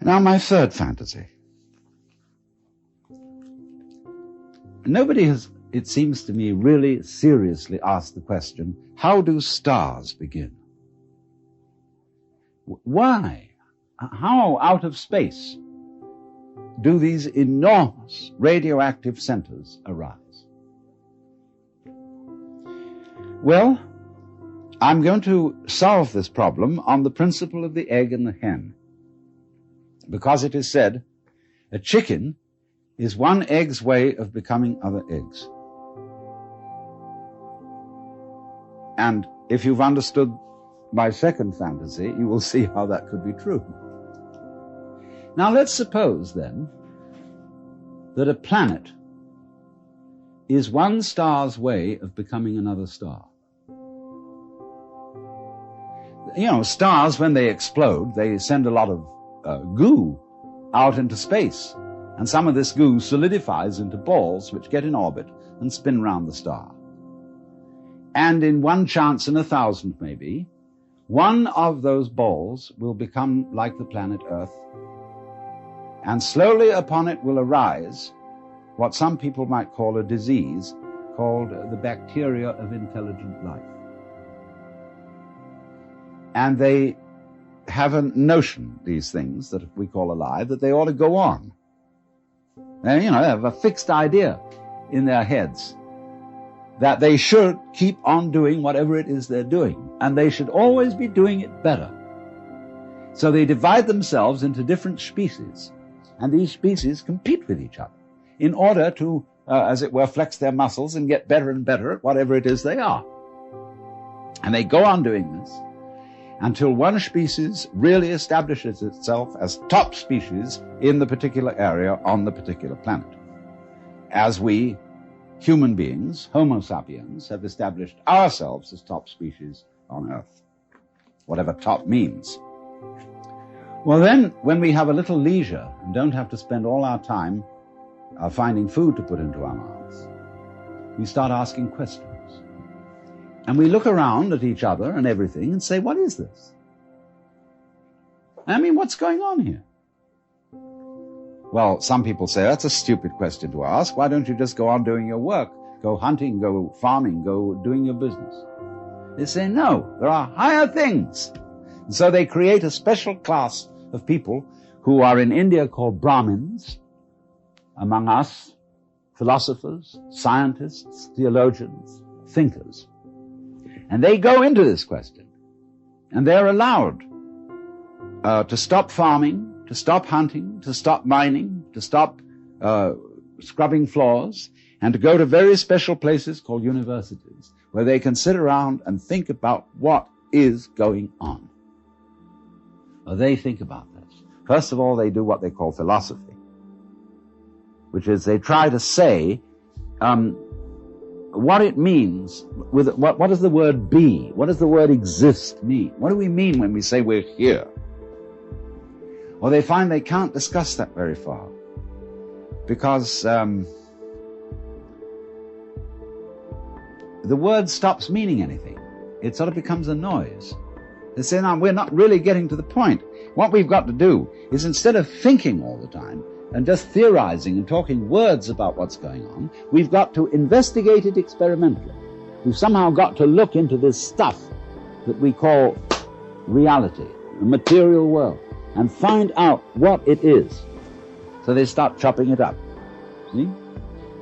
Now, my third fantasy. Nobody has, it seems to me, really seriously asked the question, how do stars begin? Why? How out of space do these enormous radioactive centers arise? Well, I'm going to solve this problem on the principle of the egg and the hen. Because it is said, a chicken is one egg's way of becoming other eggs. And if you've understood my second fantasy, you will see how that could be true. Now let's suppose then that a planet is one star's way of becoming another star. You know, stars, when they explode, they send a lot of goo out into space. And some of this goo solidifies into balls which get in orbit and spin round the star. And in one chance in 1,000 maybe, one of those balls will become like the planet Earth. And slowly upon it will arise what some people might call a disease called the bacteria of intelligent life. And they have a notion, these things that we call alive, that they ought to go on. They, they have a fixed idea in their heads that they should keep on doing whatever it is they're doing, and they should always be doing it better. So they divide themselves into different species, and these species compete with each other in order to, as it were, flex their muscles and get better and better at whatever it is they are. And they go on doing this until one species really establishes itself as top species in the particular area on the particular planet. As we, human beings, Homo sapiens, have established ourselves as top species on Earth, whatever top means. Well then, when we have a little leisure and don't have to spend all our time finding food to put into our mouths, we start asking questions. And we look around at each other and everything and say, what is this? I mean, what's going on here? Well, some people say, that's a stupid question to ask. Why don't you just go on doing your work? Go hunting, go farming, go doing your business. They say, no, there are higher things. And so they create a special class of people who are in India called Brahmins, among us, philosophers, scientists, theologians, thinkers. And they go into this question, and they're allowed to stop farming, to stop hunting, to stop mining, to stop scrubbing floors, and to go to very special places called universities, where they can sit around and think about what is going on. Well, they think about this. First of all, they do what they call philosophy, which is they try to say what it means, what does the word be? What does the word exist mean? What do we mean when we say we're here? Well, they find they can't discuss that very far because the word stops meaning anything. It sort of becomes a noise. They say, no, we're not really getting to the point. What we've got to do is, instead of thinking all the time and just theorizing and talking words about what's going on, we've got to investigate it experimentally. We've somehow got to look into this stuff that we call reality, the material world, and find out what it is. So they start chopping it up. See?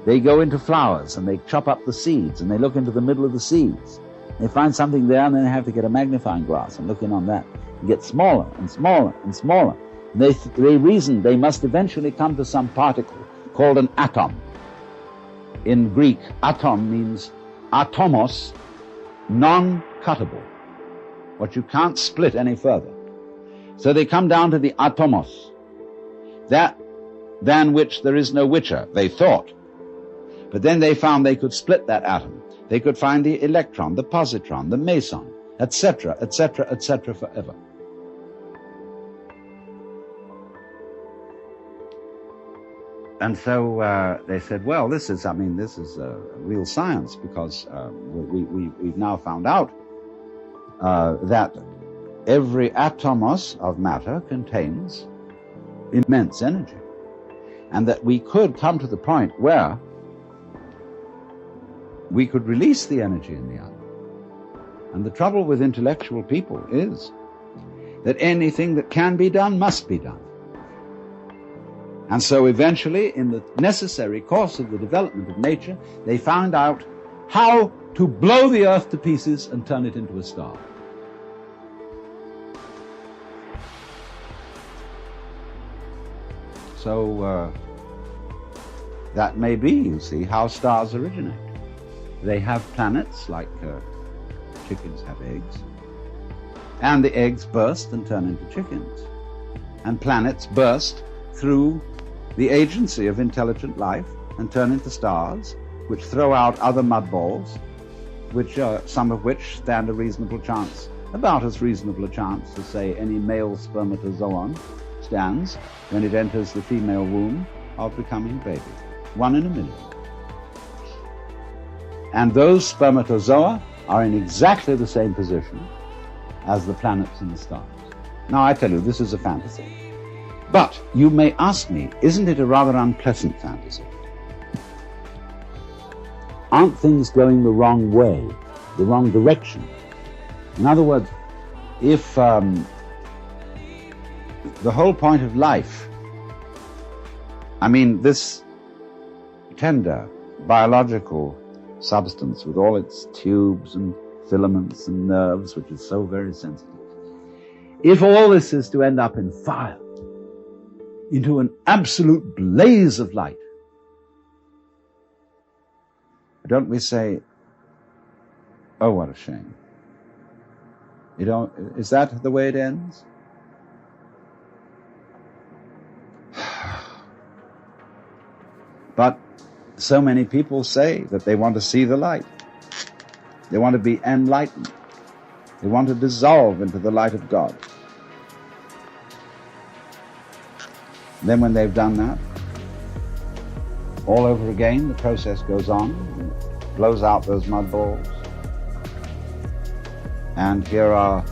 They go into flowers and they chop up the seeds and they look into the middle of the seeds. They find something there and then they have to get a magnifying glass and look in on that. It gets smaller and smaller and smaller. They reason they must eventually come to some particle called an atom. In Greek, atom means atomos, non-cuttable, what you can't split any further. So they come down to the atomos, that than which there is no whicher, they thought. But then they found they could split that atom. They could find the electron, the positron, the meson, etc., etc., etc., forever. And so they said, well, this is real science, because we've now found out that every atomos of matter contains immense energy, and that we could come to the point where we could release the energy in the other. And the trouble with intellectual people is that anything that can be done must be done. And so eventually, in the necessary course of the development of nature, they found out how to blow the earth to pieces and turn it into a star. So that may be, you see, how stars originate. They have planets like chickens have eggs, and the eggs burst and turn into chickens. And planets burst through the agency of intelligent life and turn into stars, which throw out other mud balls, which some of which stand a reasonable chance, about as reasonable a chance as, say, any male spermatozoon stands when it enters the female womb of becoming a baby. 1 in a million. And those spermatozoa are in exactly the same position as the planets and the stars. Now, I tell you, this is a fantasy. But you may ask me, isn't it a rather unpleasant fantasy? Aren't things going the wrong way, the wrong direction? In other words, if the whole point of life, I mean, this tender biological substance with all its tubes and filaments and nerves, which is so very sensitive, if all this is to end up in fire, into an absolute blaze of light, don't we say, oh, what a shame? You know, is that the way it ends? But so many people say that they want to see the light. They want to be enlightened. They want to dissolve into the light of God. Then when they've done that, all over again, the process goes on, and it blows out those mud balls. And here are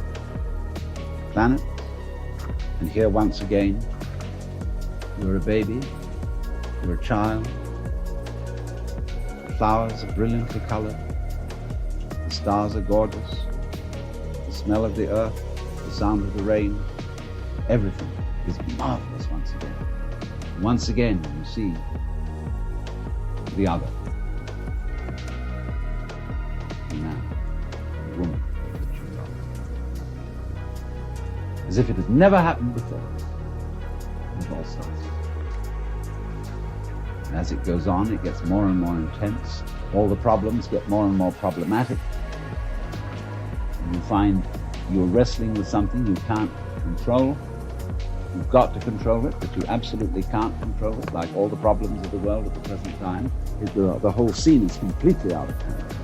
planets, and here once again, you're a baby, you're a child, the flowers are brilliantly colored, the stars are gorgeous, the smell of the earth, the sound of the rain, everything is marvelous once again. Once again, you see the other, the man, the woman that you love, as if it had never happened before. It all starts. And as it goes on, it gets more and more intense. All the problems get more and more problematic. And you find you're wrestling with something you can't control. You've got to control it, but you absolutely can't control it, like all the problems of the world at the present time. The whole scene is completely out of hand.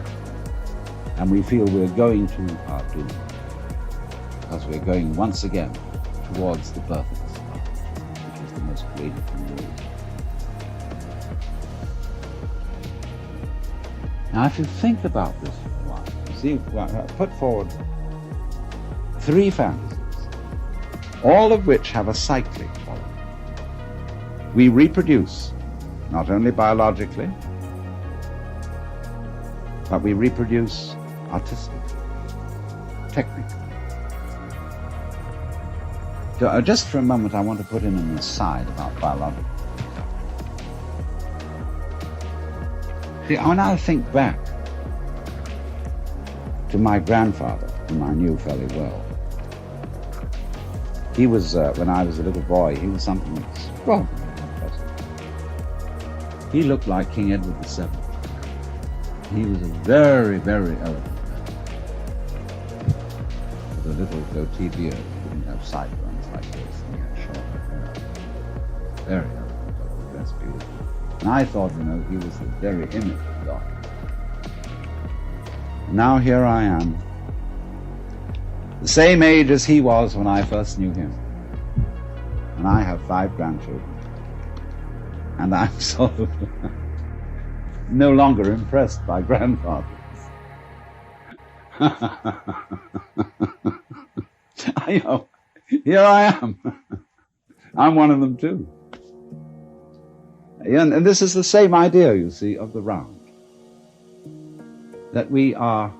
And we feel we're going to our doom, because we're going once again towards the birth of the star, which is the most creative thing there is. Now, if you think about this for a while, you see, I put forward 3 fantasies, all of which have a cyclic quality. We reproduce, not only biologically, but we reproduce artistically, technically. So, just for a moment, I want to put in an aside about biological. See, when I think back to my grandfather, whom I knew fairly well, he was, when I was a little boy, he was something extraordinarily impressive. He looked like King Edward VII. He was a very, very elegant man, with a little goatee beard. He didn't have sideburns like this, and he had short hair. Very elegant, dressed beautifully. And I thought, you know, he was the very image of God. Now here I am, the same age as he was when I first knew him. And I have 5 grandchildren. And I'm sort of no longer impressed by grandfathers. I know, here I am, I'm one of them too. And this is the same idea, you see, of the round. That we are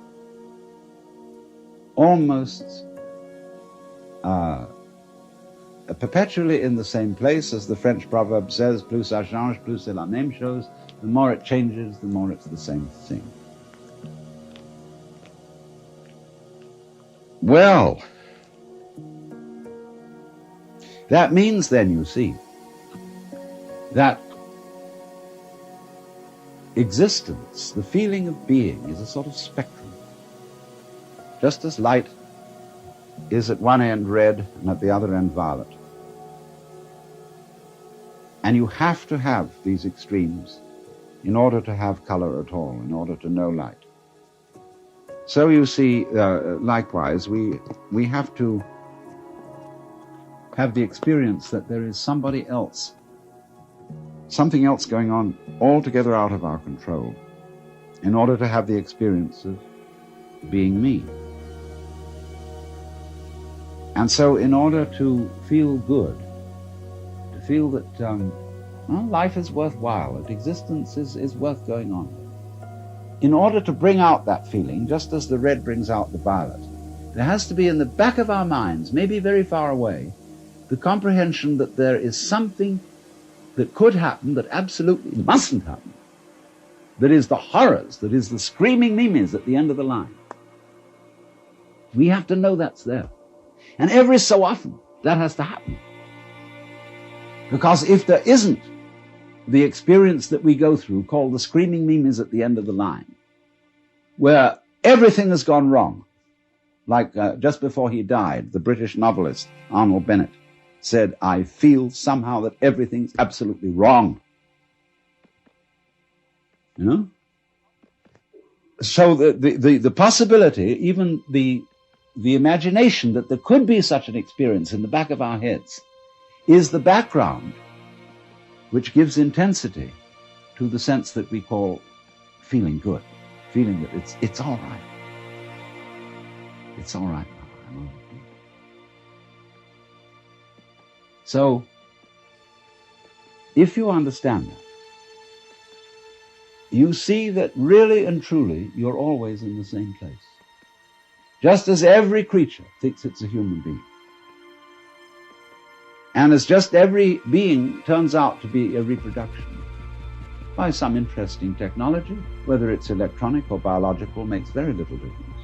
almost perpetually in the same place, as the French proverb says, plus ça change, plus c'est la même chose. The more it changes, the more it's the same thing. Well, that means then, you see, that existence, the feeling of being, is a sort of spectrum. Just as light is at one end red and at the other end violet. And you have to have these extremes in order to have color at all, in order to know light. So you see, likewise, we have to have the experience that there is somebody else, something else going on altogether out of our control, in order to have the experience of being me. And so in order to feel good, to feel that life is worthwhile, that existence is worth going on, in order to bring out that feeling, just as the red brings out the violet, there has to be in the back of our minds, maybe very far away, the comprehension that there is something that could happen that absolutely mustn't happen, that is the horrors, that is the screaming mimes at the end of the line. We have to know that's there. And every so often, that has to happen. Because if there isn't the experience that we go through, called the screaming mimes at the end of the line, where everything has gone wrong, like just before he died, the British novelist Arnold Bennett said, "I feel somehow that everything's absolutely wrong." You know? So the possibility, even the imagination that there could be such an experience in the back of our heads, is the background which gives intensity to the sense that we call feeling good, feeling that it's all right. It's all right now. So, if you understand that, you see that really and truly you're always in the same place. Just as every creature thinks it's a human being. And as just every being turns out to be a reproduction by some interesting technology, whether it's electronic or biological, makes very little difference.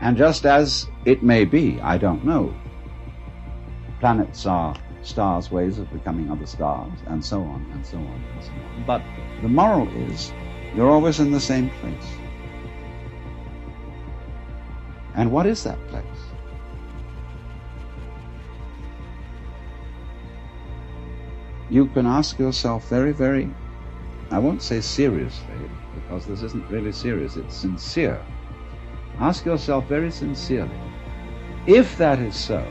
And just as it may be, I don't know, planets are stars' ways of becoming other stars, and so on, and so on, and so on. But the moral is, you're always in the same place. And what is that place? You can ask yourself very, very, I won't say seriously, because this isn't really serious, it's sincere. Ask yourself very sincerely, if that is so,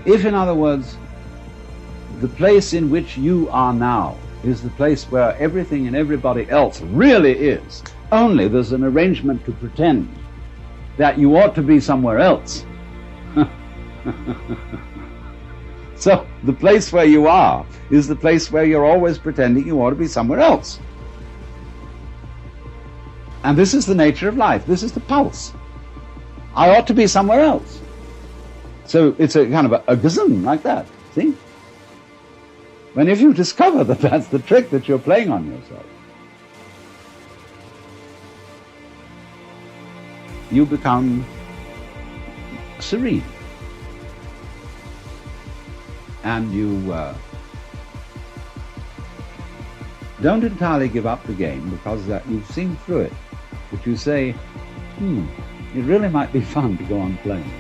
if, in other words, the place in which you are now is the place where everything and everybody else really is, only there's an arrangement to pretend that you ought to be somewhere else. So the place where you are is the place where you're always pretending you ought to be somewhere else. And this is the nature of life. This is the pulse. I ought to be somewhere else. So it's a kind of a gazum like that, see? When if you discover that that's the trick that you're playing on yourself, you become serene. And you don't entirely give up the game because you've seen through it. But you say, it really might be fun to go on playing.